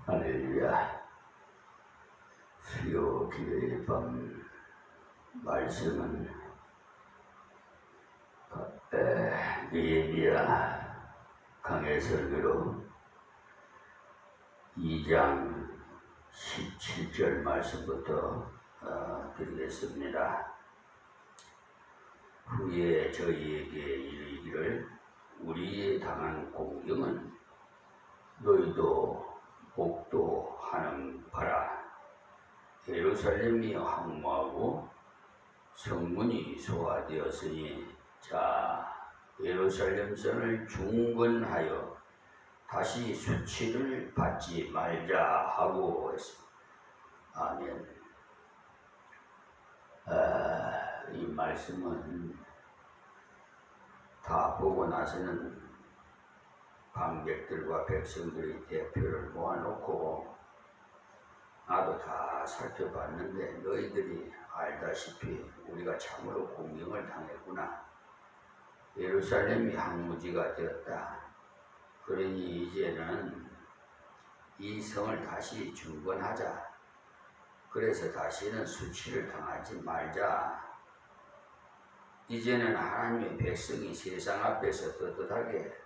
할렐루야. 수요 기도의 밤 말씀은 느헤미야 강해 설교로 2장 17절 말씀부터 드리겠습니다. 후에 저희에게 이르기를 우리의 당한 공경은 너희도 복도하는 바라. 예루살렘이 황무하고 성문이 소화되었으니 자 예루살렘 성을 중건하여 다시 수치를 받지 말자 하고 했습니다. 아멘. 이 말씀은 다 보고 나서는 관객들과 백성들의 대표를 모아놓고 나도 다 살펴봤는데 너희들이 알다시피 우리가 참으로 공경을 당했구나. 예루살렘이 황무지가 되었다. 그러니 이제는 이 성을 다시 중건하자. 그래서 다시는 수치를 당하지 말자. 이제는 하나님의 백성이 세상 앞에서 떳떳하게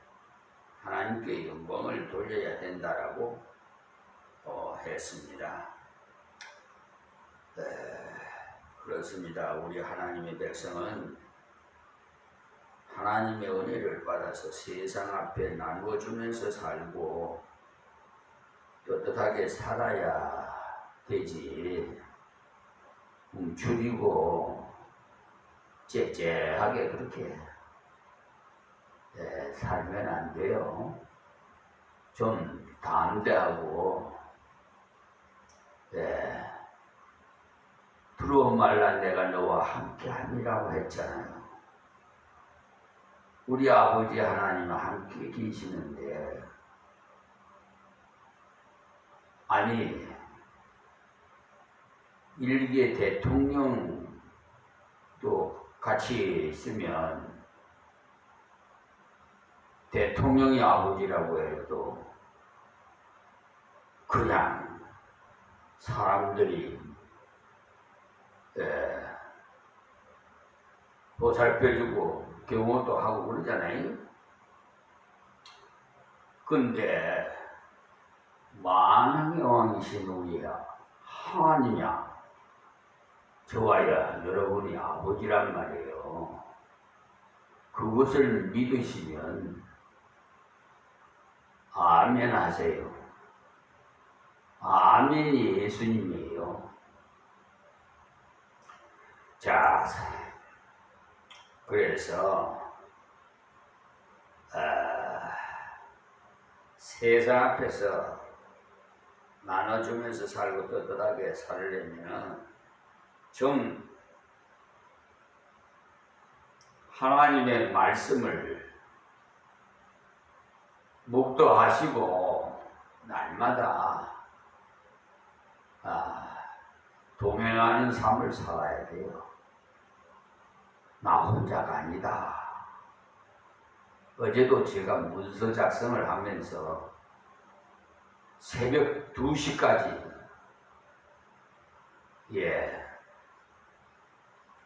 하나님께 영광을 돌려야 된다라고 했습니다. 그렇습니다. 우리 하나님의 백성은 하나님의 은혜를 받아서 세상 앞에 나누어주면서 살고 떳떳하게 살아야 되지. 뭉చు리고 째째하게 그렇게 살면 안 돼요. 좀 담대하고 두려워 말라 내가 너와 함께 함이라고 했잖아요. 우리 아버지 하나님은 함께 계시는데 아니 일개 대통령도 같이 있으면 대통령이 아버지라고 해도 그냥 사람들이 보살펴주고 경호도 하고 그러잖아요. 근데 만왕의 왕이신 우리 하나님이야 저와야 여러분이 아버지란 말이에요. 그것을 믿으시면 아멘 하세요. 아멘이 예수님이에요. 자, 그래서 세상 앞에서 나눠주면서 살고 떳떳하게 살려면 좀 하나님의 말씀을 묵도하시고 날마다 동행하는 삶을 살아야 돼요. 나 혼자가 아니다. 어제도 제가 문서 작성을 하면서 새벽 2시까지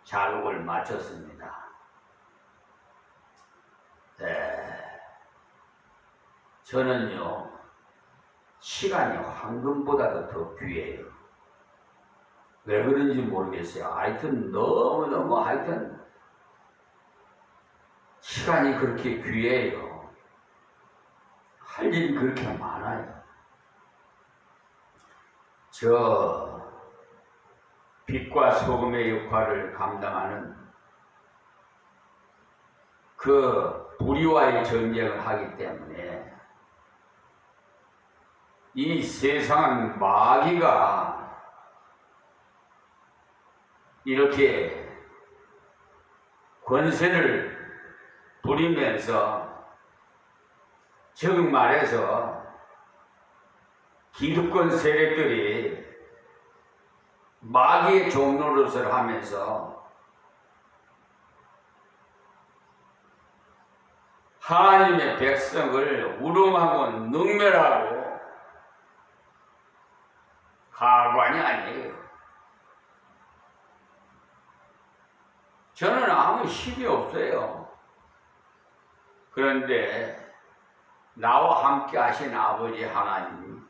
작업을 마쳤습니다. 저는요 시간이 황금보다도 더 귀해요. 왜 그런지 모르겠어요. 하여튼 너무너무 하여튼 시간이 그렇게 귀해요. 할 일이 그렇게 많아요. 저 빛과 소금의 역할을 감당하는 그 불의와의 전쟁을 하기 때문에 이 세상은 마귀가 이렇게 권세를 부리면서 즉 말해서 기득권 세력들이 마귀의 종노릇을 하면서 하나님의 백성을 우롱하고 능멸하고 하관이 아니에요. 저는 아무 힘이 없어요. 그런데 나와 함께 하신 아버지 하나님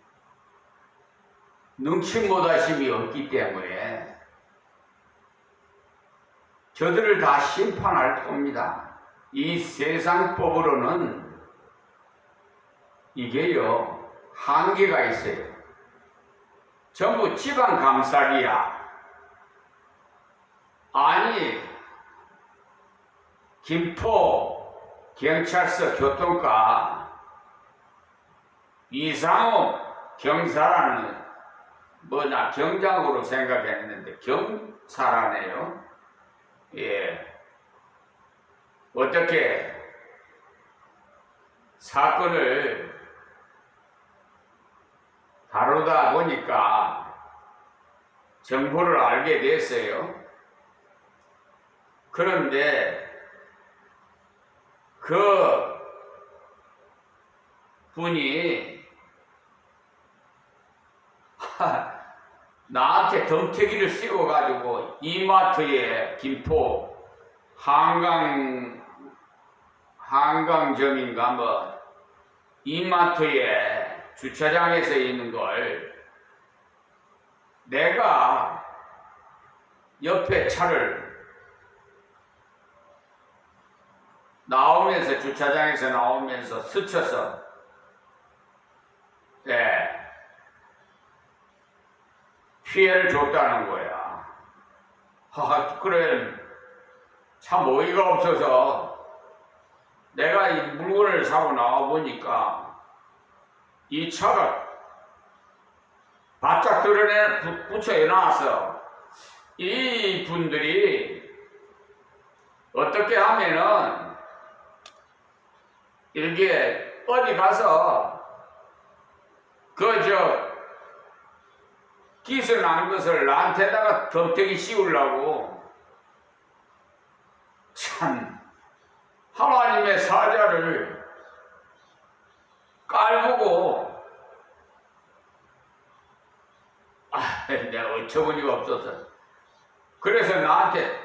능치 못하심이 없기 때문에 저들을 다 심판할 겁니다. 이 세상법으로는 이게요 한계가 있어요. 전부 지방감사리야. 아니 김포 경찰서 교통과 이상호 경사라는 뭐나 경장으로 생각했는데 경사라네요. 예. 어떻게 사건을 다루다 보니까 정보를 알게 됐어요. 그런데 그 분이 나한테 덤태기를 씌워가지고 이마트에 김포 한강점인가 뭐 이마트에 주차장에서 있는 걸 내가 옆에 차를 나오면서 주차장에서 나오면서 스쳐서 피해를 줬다는 거야. 그래 참 어이가 없어서 내가 이 물건을 사고 나와 보니까 이 차가 바짝 붙여 놔서 이 분들이 어떻게 하면은 이렇게 어디 가서 기스 난 것을 나한테다가 덤태기 씌우려고 참 하나님의 사자를 깔보고 내가 어처구니가 없어서 그래서 나한테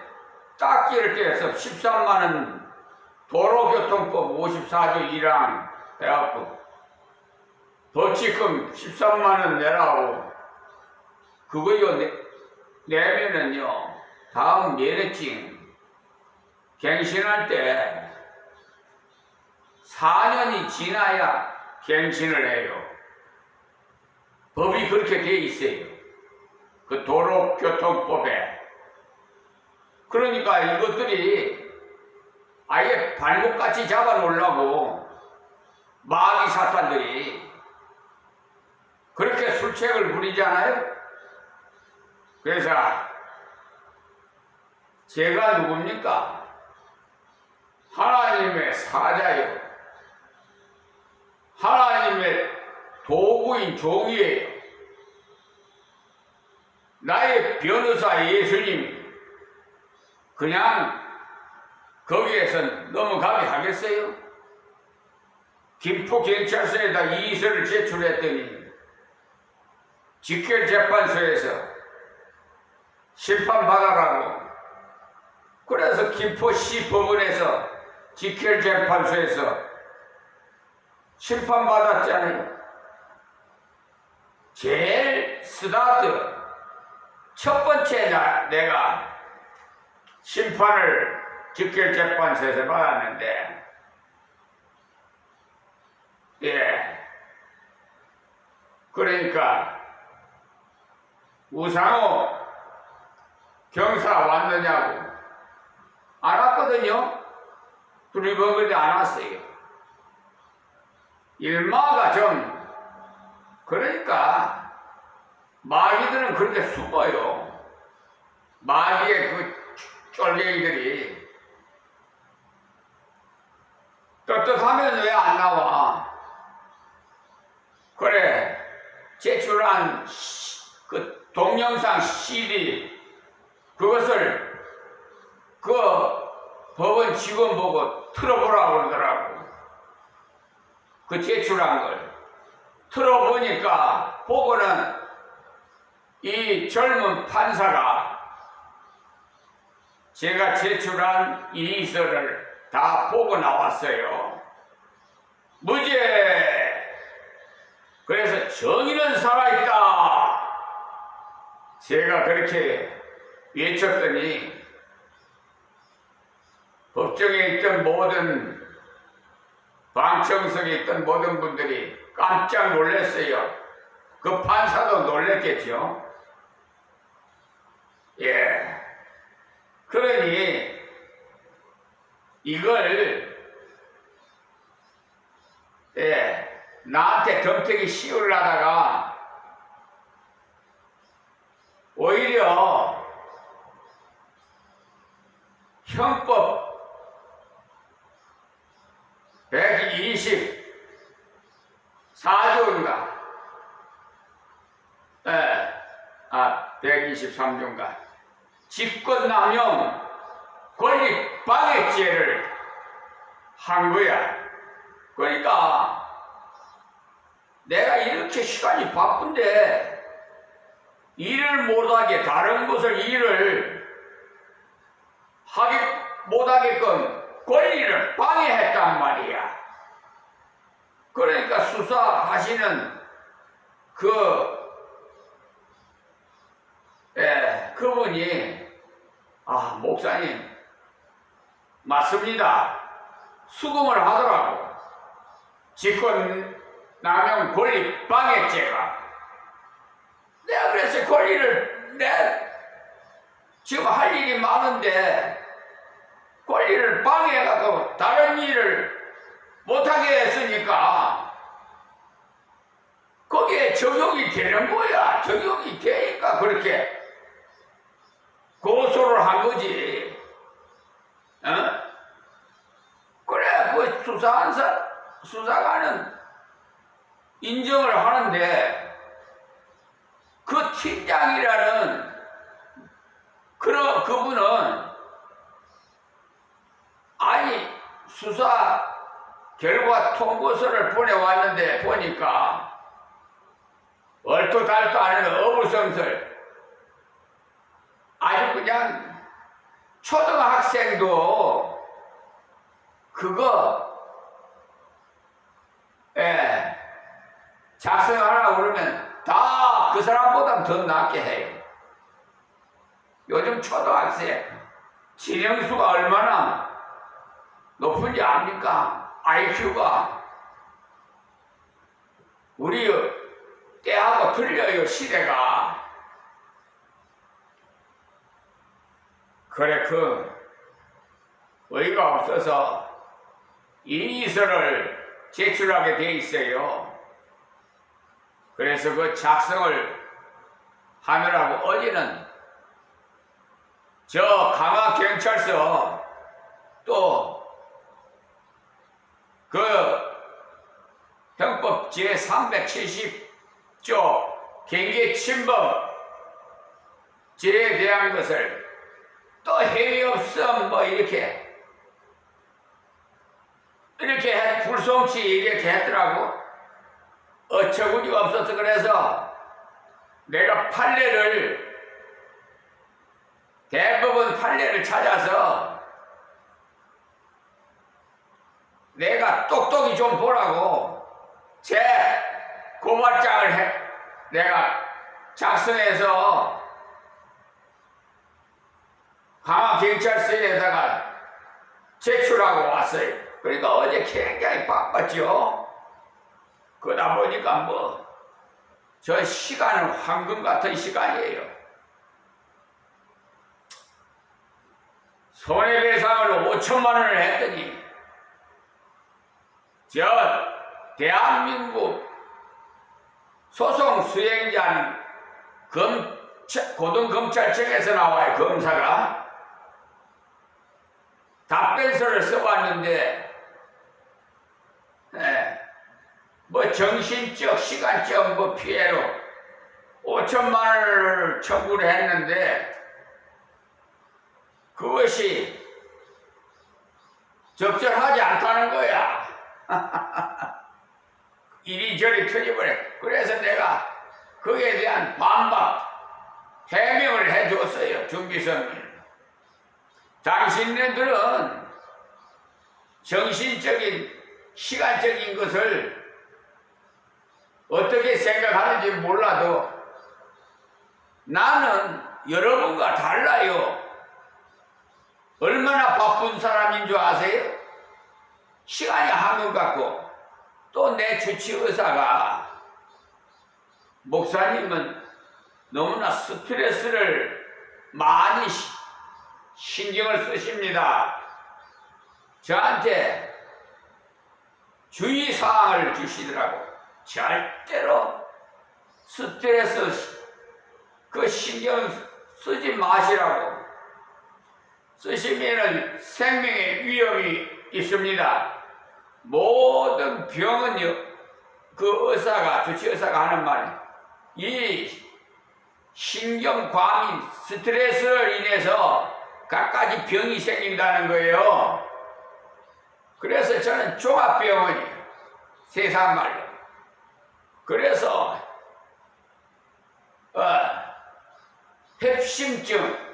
딱지를 떼서 13만원 도로교통법 54조 1항 해갖고 벌칙금 13만원 내라고 그거요 내면은요 다음 면허증 갱신할 때 4년이 지나야 갱신을 해요. 법이 그렇게 돼 있어요. 그 도로교통법에. 그러니까 이것들이 아예 발목같이 잡아 놓으려고 마귀 사탄들이 그렇게 술책을 부리잖아요. 그래서 제가 누굽니까? 하나님의 사자요. 하나님의 도구인 종이에요. 나의 변호사 예수님이 그냥 거기에서 넘어가게 하겠어요? 김포경찰서에다 이의서를 제출했더니 직결재판소에서 심판받아라고. 그래서 김포시 법원에서 직결재판소에서 심판받았잖아요. 제일 스타트 첫 번째 날 내가 심판을 직결재판소에서 받았는데 그러니까 우상호 경사 왔느냐고 안 왔거든요. 둘이 먹을 때 안 왔어요. 일마가 좀 그러니까 마귀들은 그렇게 숨어요. 마귀의 그 쫄갱이들이 떳떳하면 왜 안 나와? 그래 제출한 그 동영상 CD 그것을 그 법원 직원 보고 틀어보라고 그러더라고. 그 제출한 걸 틀어보니까 보고는 이 젊은 판사가 제가 제출한 이의서를 다 보고 나왔어요. 무죄! 그래서 정의는 살아있다! 제가 그렇게 외쳤더니 법정에 있던 모든 방청석에 있던 모든 분들이 깜짝 놀랐어요. 그 판사도 놀랬겠죠. 예. 그러니 이걸 나한테 덤태기 씌우려다가 오히려 형법 124조인가 123조인가 직권남용 권리방해죄를 한 거야. 그러니까 내가 이렇게 시간이 바쁜데 일을 못하게 다른 것을 일을 하기 못하게끔 권리를 방해했단 말이야. 그러니까 수사하시는 그분이 목사님 맞습니다. 수긍을 하더라고. 직권남용 권리방해죄가. 내가 그래서 권리를 지금 할 일이 많은데 권리를 방해해가지고 다른 일을 못하게 했으니까 거기에 적용이 되는 거야. 적용이 되니까 그렇게 고소를 한 거지. 그래, 그 수사관은 인정을 하는데 그 팀장이라는 그분은 아니 수사 결과 통보서를 보내왔는데 보니까 얼토 달토 않은 어불성설 아주 그냥 초등학생도 그거 작성하라고 그러면 다 그 사람보다 더 낫게 해요. 요즘 초등학생 지령수가 얼마나 높은지 압니까? IQ가 우리 때하고 틀려요. 시대가. 그래 의의가 없어서 이의서를 제출하게 돼 있어요. 그래서 그 작성을 하느라고 어제는 저 강화경찰서 또 그 형법 제370조 경계침범 죄에 대한 것을 또 해외 없음 뭐 이렇게 불송치 이렇게 했더라고. 어처구니가 없어서 그래서 내가 대법원 판례를 찾아서 내가 똑똑히 좀 보라고 제 고발장을 내가 작성해서 강화경찰서에다가 제출하고 왔어요. 그러니까 어제 굉장히 바빴죠. 그러다 보니까 저 시간은 황금 같은 시간이에요. 손해배상을 5천만 원을 했더니 저 대한민국 소송 수행자는 고등검찰청에서 나와요. 검사가 답변서를 써봤는데 정신적 시간적 피해로 5천만 원을 청구를 했는데 그것이 적절하지 않다는 거야. 이리저리 터져버려. 그래서 내가 거기에 대한 반박 해명을 해줬어요. 준비성명을. 당신네들은 정신적인 시간적인 것을 어떻게 생각하는지 몰라도 나는 여러분과 달라요. 얼마나 바쁜 사람인 줄 아세요? 시간이 한것 같고 또 내 주치의사가 목사님은 너무나 스트레스를 많이 신경을 쓰십니다. 저한테 주의사항을 주시더라고. 절대로 스트레스 그 신경 쓰지 마시라고. 쓰시면 생명의 위험이 있습니다. 모든 병은요, 그 의사가, 주치의사가 하는 말이 이 신경과민, 스트레스로 인해서 갖가지 병이 생긴다는 거예요. 그래서 저는 종합병원이에요. 세상 말로. 그래서 협심증,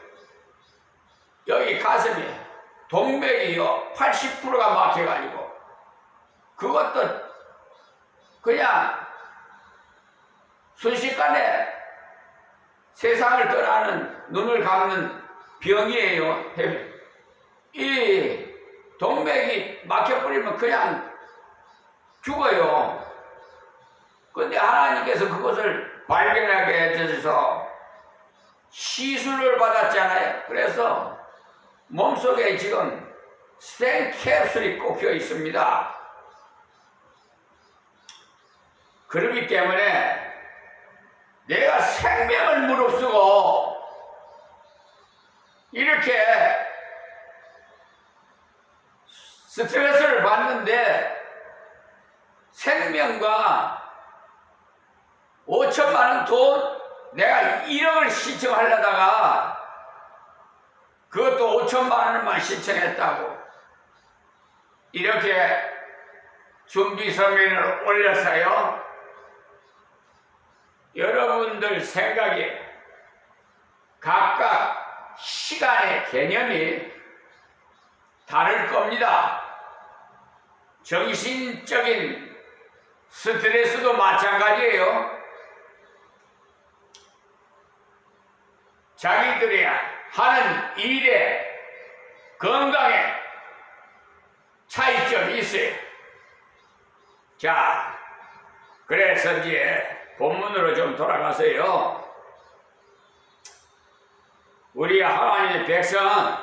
여기 가슴에 동맥이요 80%가 막혀가지고 그것도 그냥 순식간에 세상을 떠나는, 눈을 감는 병이에요. 이 동맥이 막혀버리면 그냥 죽어요. 근데 하나님께서 그것을 발견하게 해주셔서 시술을 받았잖아요. 그래서 몸속에 지금 스텐 캡슐이 꼽혀 있습니다. 그렇기 때문에 내가 생명을 무릅쓰고 이렇게 스트레스를 받는데 생명과 5천만 원 돈 내가 1억을 신청하려다가 그것도 5천만 원만 신청했다고 이렇게 준비 서면을 올렸어요. 여러분들 생각에 각각 시간의 개념이 다를 겁니다. 정신적인 스트레스도 마찬가지예요. 자기들이 하는 일에 건강에 차이점이 있어요. 자, 그래서 이제 본문으로 좀 돌아가서요. 우리 하나님의 백성은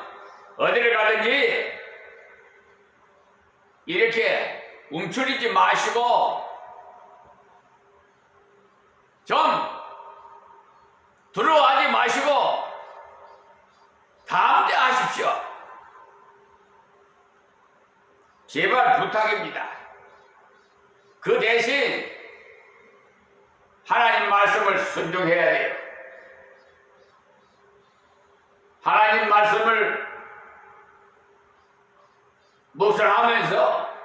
어디를 가든지 이렇게 움츠리지 마시고 좀 두려워하지 마시고 담대하십시오. 제발 부탁입니다. 그 대신 하나님 말씀을 순종해야 돼요. 하나님 말씀을 묵상하면서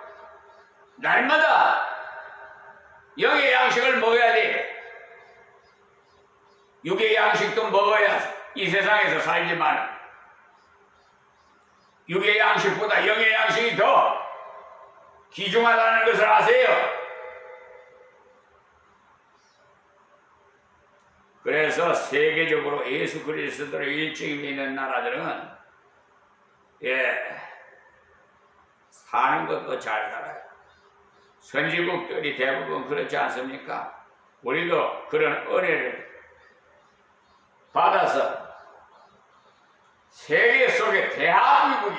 날마다 영의 양식을 먹어야 돼. 육의 양식도 먹어야 이 세상에서 살지만 육의 양식보다 영의 양식이 더 귀중하다는 것을 아세요. 그래서 세계적으로 예수 그리스도를 일찍 믿는 나라들은 사는 것도 잘 살아요. 선진국들이 대부분 그렇지 않습니까? 우리도 그런 은혜를 받아서 세계 속에 대한민국이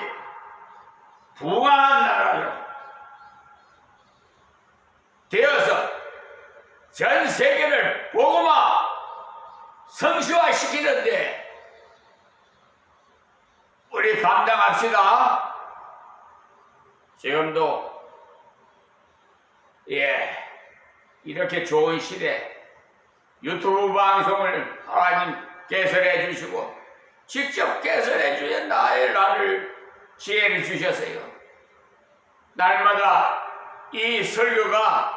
부강한 나라로 되어서 전 세계를 복음화 성취화시키는데 우리 감당합시다. 지금도 이렇게 좋은 시대 유튜브 방송을 하나님 개설해 주시고 직접 개설해 주신 나를 지혜를 주셨어요. 날마다 이 설교가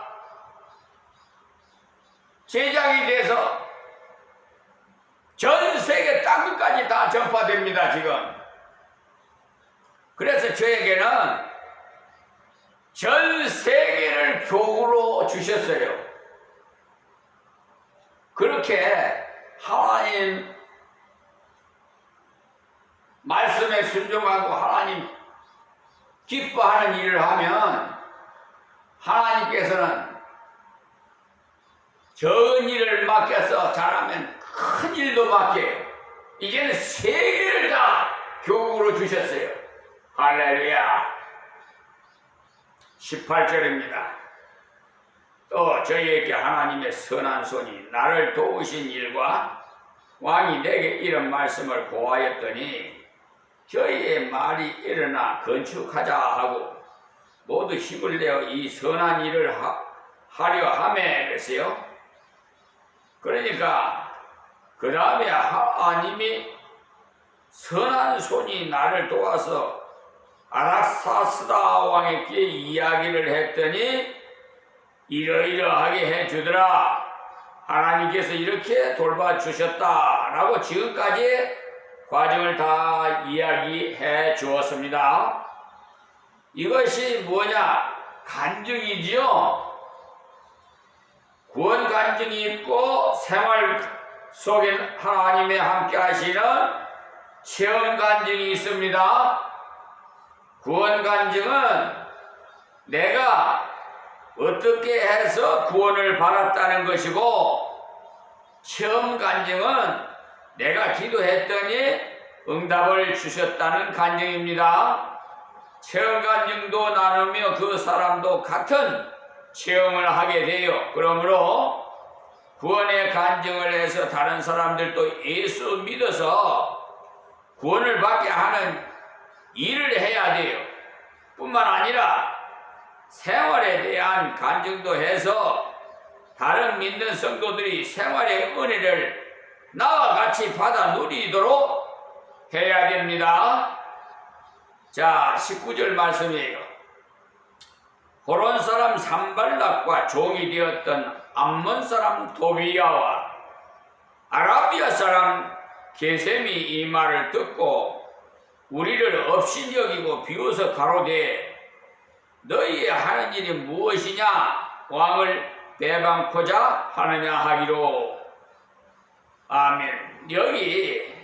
제작이 돼서 전 됩니다, 지금. 그래서 저에게는 전 세계를 교구로 주셨어요. 그렇게 하나님 말씀에 순종하고 하나님 기뻐하는 일을 하면 하나님께서는 적은 일을 맡겨서 잘하면 큰 일도 맡겨요. 이제는 세계를 다 교구로 주셨어요. 할렐루야. 18절입니다. 또 저희에게 하나님의 선한 손이 나를 도우신 일과 왕이 내게 이런 말씀을 고하였더니 저희의 말이 일어나 건축하자 하고 모두 힘을 내어 이 선한 일을 하려 하매 그랬어요. 그러니까 그 다음에 하나님이 선한 손이 나를 도와서 아락사스다 왕에게 이야기를 했더니 이러이러하게 해주더라. 하나님께서 이렇게 돌봐주셨다라고 지금까지 과정을 다 이야기해 주었습니다. 이것이 뭐냐? 간증이지요. 구원 간증이 있고 생활 속에 하나님의 함께 하시는 체험 간증이 있습니다. 구원 간증은 내가 어떻게 해서 구원을 받았다는 것이고, 체험 간증은 내가 기도했더니 응답을 주셨다는 간증입니다. 체험 간증도 나누며 그 사람도 같은 체험을 하게 돼요. 그러므로 구원의 간증을 해서 다른 사람들도 예수 믿어서 구원을 받게 하는 일을 해야 돼요. 뿐만 아니라 생활에 대한 간증도 해서 다른 믿는 성도들이 생활의 은혜를 나와 같이 받아 누리도록 해야 됩니다. 자, 19절 말씀이에요. 호론 사람 산발락과 종이 되었던 암몬 사람 도비야와 아라비아 사람 게셈이 이 말을 듣고 우리를 업신여기고 비웃어 가로되 너희의 하는 일이 무엇이냐? 왕을 배반코자 하느냐 하기로. 아멘. 여기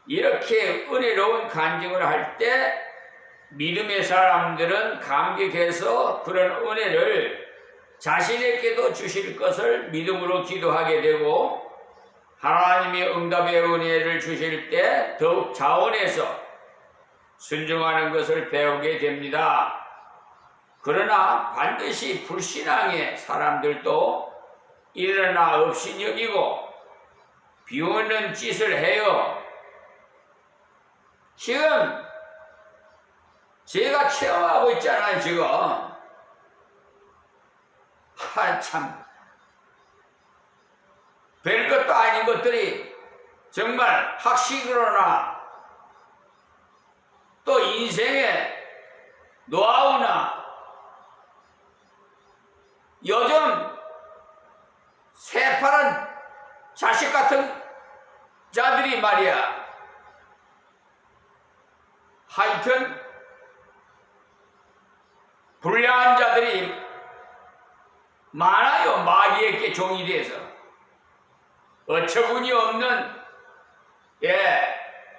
이렇게 은혜로운 간증을 할 때 믿음의 사람들은 감격해서 그런 은혜를 자신에게도 주실 것을 믿음으로 기도하게 되고, 하나님의 응답의 은혜를 주실 때 더욱 자원해서 순종하는 것을 배우게 됩니다. 그러나 반드시 불신앙의 사람들도 일어나 업신여기고 비웃는 짓을 해요. 지금 제가 체험하고 있잖아요. 지금 참 별것도 아닌 것들이 정말 학식으로나 또 인생의 노하우나 요즘 새파란 자식 같은 자들이 말이야, 하여튼 불량한 자들이 많아요. 마귀에게 종이 돼서 어처구니 없는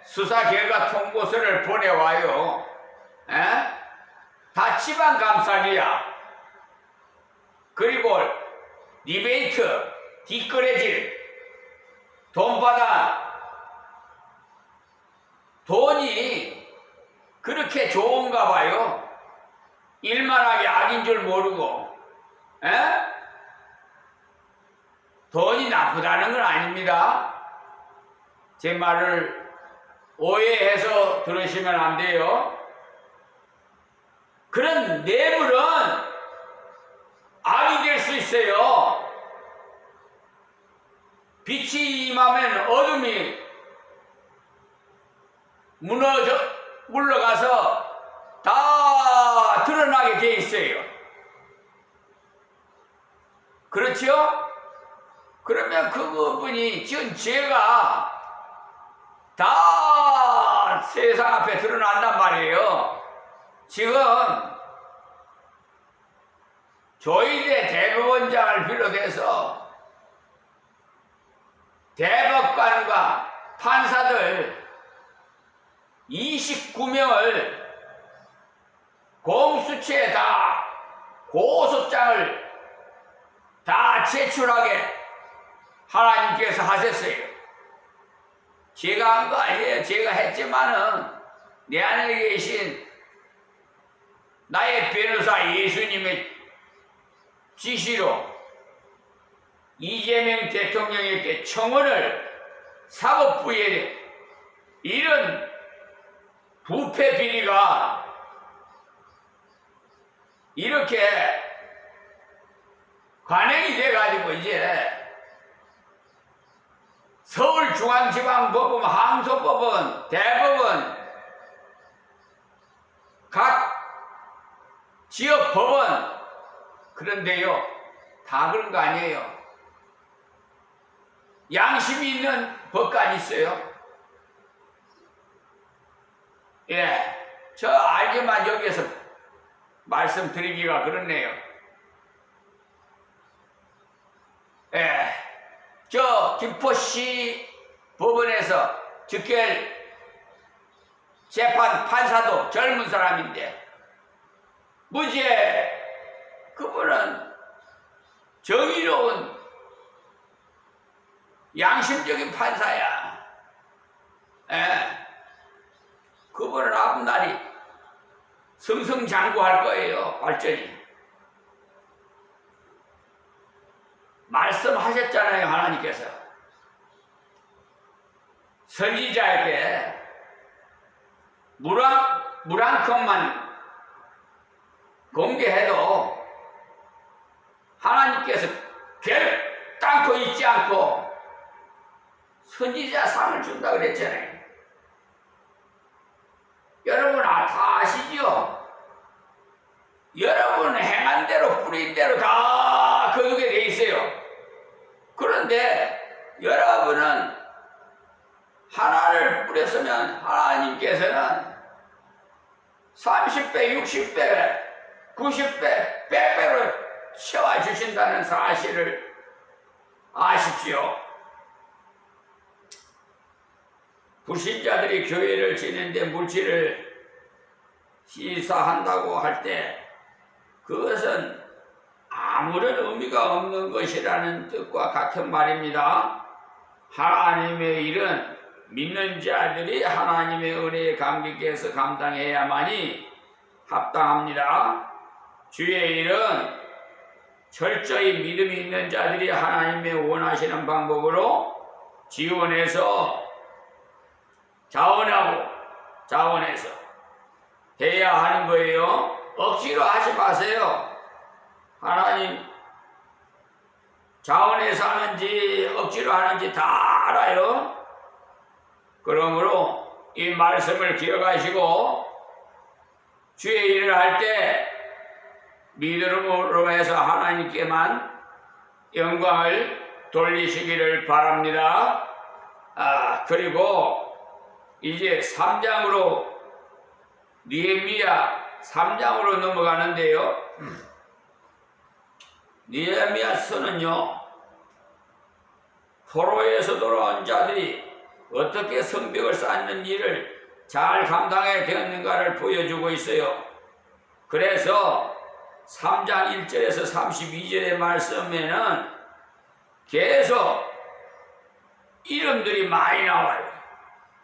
수사 결과 통보서를 보내와요. 다 집안 감싸기야. 그리고 리베이트, 뒷거래질, 돈받아. 돈이 그렇게 좋은가 봐요. 일만 하게 악인 줄 모르고. 돈이 나쁘다는 건 아닙니다. 제 말을 오해해서 들으시면 안 돼요. 그런 뇌물은 악이 될 수 있어요. 빛이 임하면 어둠이 물러가서 다 드러나게 돼 있어요. 그렇죠? 그러면 그분이 지은 죄가 다 세상 앞에 드러난단 말이에요. 지금 조희대 대법원장을 비롯해서 대법관과 판사들 29명을 공수처에 다 고소장을 다 제출하게 하나님께서 하셨어요. 제가 한 거 아니에요. 제가 했지만은 내 안에 계신 나의 변호사 예수님의 지시로 이재명 대통령에게 청원을 사법부에 이런 부패 비리가 이렇게 관행이 돼가지고 이제 서울중앙지방법원, 항소법원, 대법원, 각 지역법원 그런데요 다 그런 거 아니에요. 양심이 있는 법관이 있어요. 예, 저 알게만 여기에서 말씀드리기가 그렇네요. 예, 저 김포시 법원에서 즉결 재판 판사도 젊은 사람인데 무죄. 그분은 정의로운 양심적인 판사야. 예, 그분은 앞날이 승승장구할 거예요. 발전이. 말씀하셨잖아요. 하나님께서 선지자에게 물 한 컵만 공개해도 하나님께서 결단코 잊지 않고 선지자 상을 준다 그랬잖아요. 여러분 다 아시죠? 여러분 행한 대로 뿌린 대로 다 거두게 돼 있어요. 그런데 여러분은 하나를 뿌렸으면 하나님께서는 30배, 60배, 90배, 100배로 채워주신다는 사실을 아십시오. 불신자들이 교회를 지는데 물질을 시사한다고 할 때 그것은 아무런 의미가 없는 것이라는 뜻과 같은 말입니다. 하나님의 일은 믿는 자들이 하나님의 은혜에 감격해서 감당해야만이 합당합니다. 주의 일은 철저히 믿음이 있는 자들이 하나님의 원하시는 방법으로 지원해서 자원해서 해야 하는 거예요. 억지로 하지 마세요. 하나님 자원해서 하는지 억지로 하는지 다 알아요. 그러므로 이 말씀을 기억하시고 주의 일을 할 때 믿음으로 해서 하나님께만 영광을 돌리시기를 바랍니다. 그리고 이제 3장으로 느헤미야 3장으로 넘어가는데요. 느헤미야서는요 포로에서 돌아온 자들이 어떻게 성벽을 쌓는 일을 잘 감당해야 되었는가를 보여주고 있어요. 그래서 3장 1절에서 32절의 말씀에는 계속 이름들이 많이 나와요.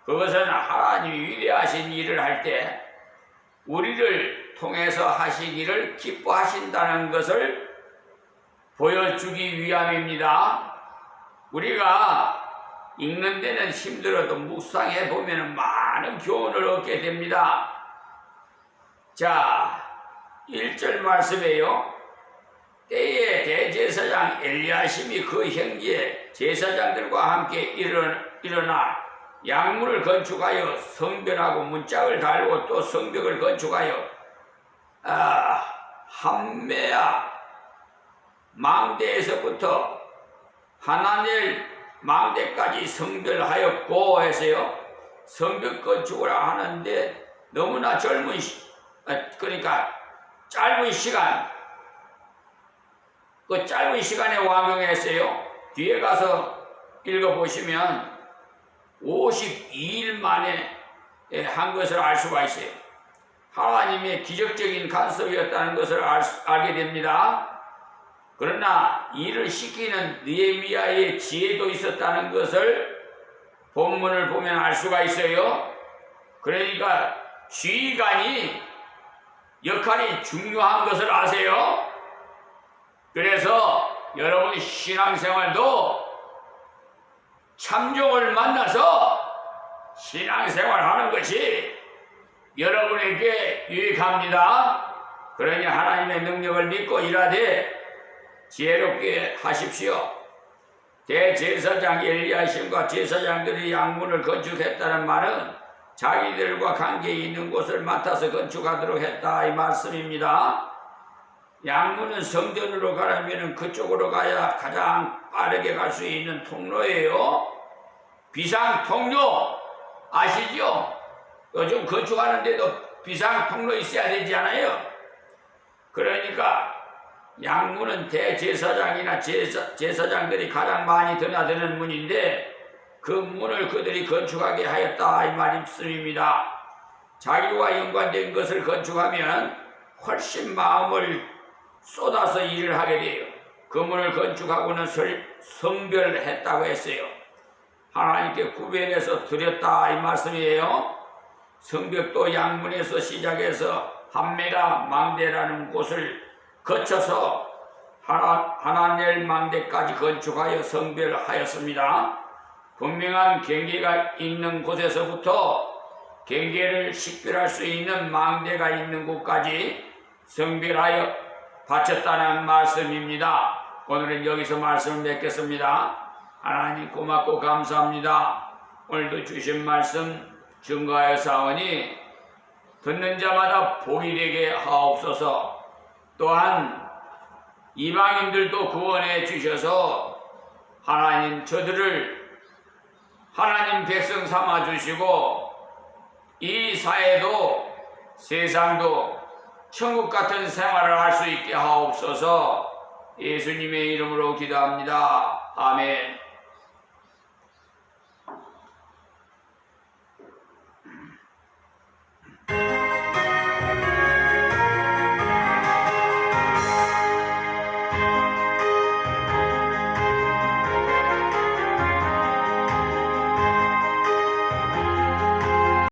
그것은 하나님이 위대하신 일을 할 때 우리를 통해서 하시기를 기뻐하신다는 것을 보여주기 위함입니다. 우리가 읽는 데는 힘들어도 묵상해 보면 많은 교훈을 얻게 됩니다. 자, 1절 말씀에요. 때에 대제사장 엘리야심이 그 형제 제사장들과 함께 일어나 양문을 건축하여 성벽하고 문짝을 달고 또 성벽을 건축하여 함메야 망대에서부터 하나넬 망대까지 성별하였고 해서요. 성벽 건축을 하는데 너무나 그러니까 짧은 시간, 그 짧은 시간에 완공했어요. 뒤에 가서 읽어보시면 52일 만에 한 것을 알 수가 있어요. 하나님의 기적적인 간섭이었다는 것을 알게 됩니다. 그러나 이를 시키는 느헤미야의 지혜도 있었다는 것을 본문을 보면 알 수가 있어요. 그러니까 지휘관이 역할이 중요한 것을 아세요. 그래서 여러분 신앙생활도 참종을 만나서 신앙생활하는 것이 여러분에게 유익합니다. 그러니 하나님의 능력을 믿고 일하되 지혜롭게 하십시오. 대제사장 엘리야심과 제사장들이 양문을 건축했다는 말은 자기들과 관계 있는 곳을 맡아서 건축하도록 했다 이 말씀입니다. 양문은 성전으로 가려면 그쪽으로 가야 가장 빠르게 갈 수 있는 통로예요. 비상통로 아시죠? 요즘 건축하는데도 비상통로 있어야 되지 않아요? 그러니까 양문은 대제사장이나 제사장들이 가장 많이 드나드는 문인데 그 문을 그들이 건축하게 하였다 이 말씀입니다. 자기와 연관된 것을 건축하면 훨씬 마음을 쏟아서 일을 하게 돼요. 그 문을 건축하고는 성별했다고 했어요. 하나님께 구별해서 드렸다 이 말씀이에요. 성벽도 양문에서 시작해서 함메라 망대라는 곳을 거쳐서 하나넬 망대까지 건축하여 성별하였습니다. 분명한 경계가 있는 곳에서부터 경계를 식별할 수 있는 망대가 있는 곳까지 성별하여 바쳤다는 말씀입니다. 오늘은 여기서 말씀을 맺겠습니다. 하나님 고맙고 감사합니다. 오늘도 주신 말씀 증거하여 사오니 듣는 자마다 복이 되게 하옵소서. 또한 이방인들도 구원해 주셔서 하나님 저들을 하나님 백성 삼아 주시고 이 사회도 세상도 천국 같은 생활을 할 수 있게 하옵소서. 예수님의 이름으로 기도합니다. 아멘.